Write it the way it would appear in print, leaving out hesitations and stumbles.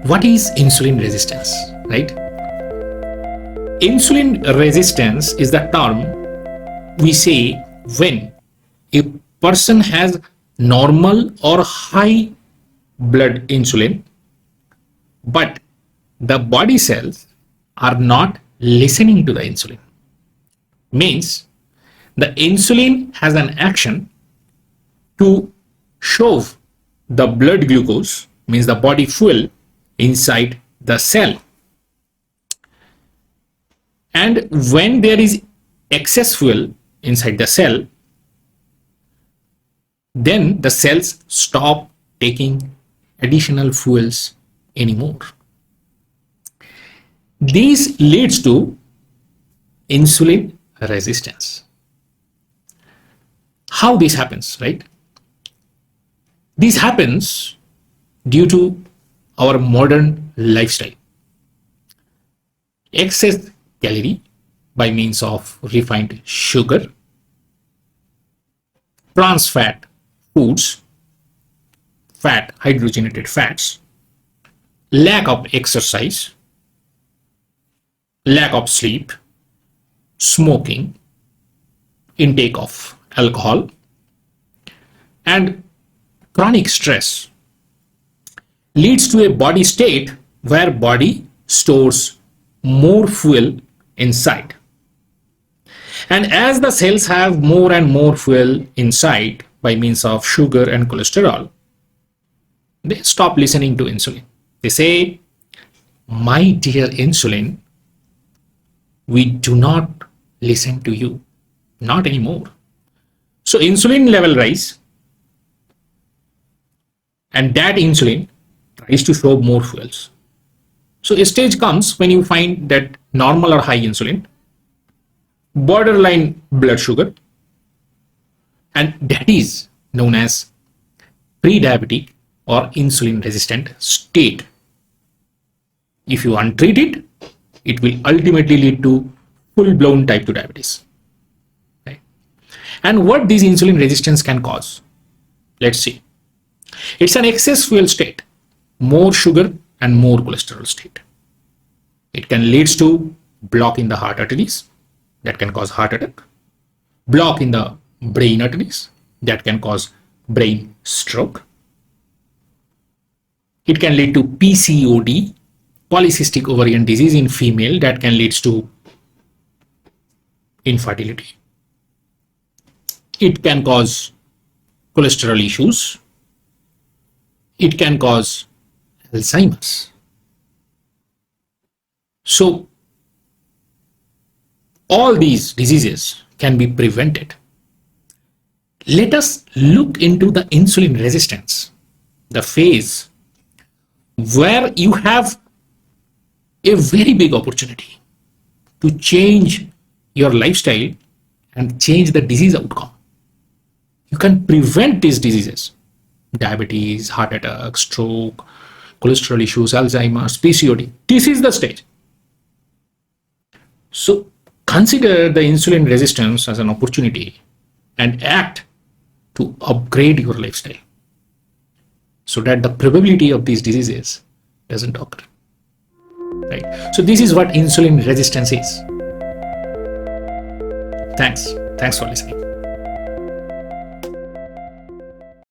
what is insulin resistance, right? Insulin resistance is the term we say when a person has normal or high blood insulin, but the body cells are not listening to the insulin. Means the insulin has an action to shove the blood glucose, means the body fuel, inside the cell. And when there is excess fuel inside the cell, then the cells stop taking additional fuels anymore. This leads to insulin resistance. How this happens, right? This happens due to our modern lifestyle. Excess calorie by means of refined sugar, trans fat foods, fat, hydrogenated fats, lack of exercise, lack of sleep, smoking, intake of alcohol, and chronic stress leads to a body state where body stores more fuel inside. And as the cells have more and more fuel inside by means of sugar and cholesterol, they stop listening to insulin. They say, my dear insulin, we do not listen to you, not anymore. So insulin level rise, and that insulin tries to show more fuels. So a stage comes when you find that normal or high insulin, borderline blood sugar, and that is known as pre-diabetic or insulin resistant state. If you untreat it, it will ultimately lead to full-blown type 2 diabetes. Right? And what this insulin resistance can cause? Let's see. It's an excess fuel state, more sugar and more cholesterol state. It can lead to block in the heart arteries, that can cause heart attack, block in the brain arteries, that can cause brain stroke. It can lead to PCOD, polycystic ovarian disease in female, that can lead to infertility. It can cause cholesterol issues. It can cause Alzheimer's. So all these diseases can be prevented. Let us look into the insulin resistance, the phase where you have a very big opportunity to change your lifestyle and change the disease outcome. You can prevent these diseases: diabetes, heart attack, stroke, cholesterol issues, Alzheimer's, PCOD. This is the stage. So consider the insulin resistance as an opportunity and act to upgrade your lifestyle so that the probability of these diseases doesn't occur. Right? So this is what insulin resistance is. Thanks for listening.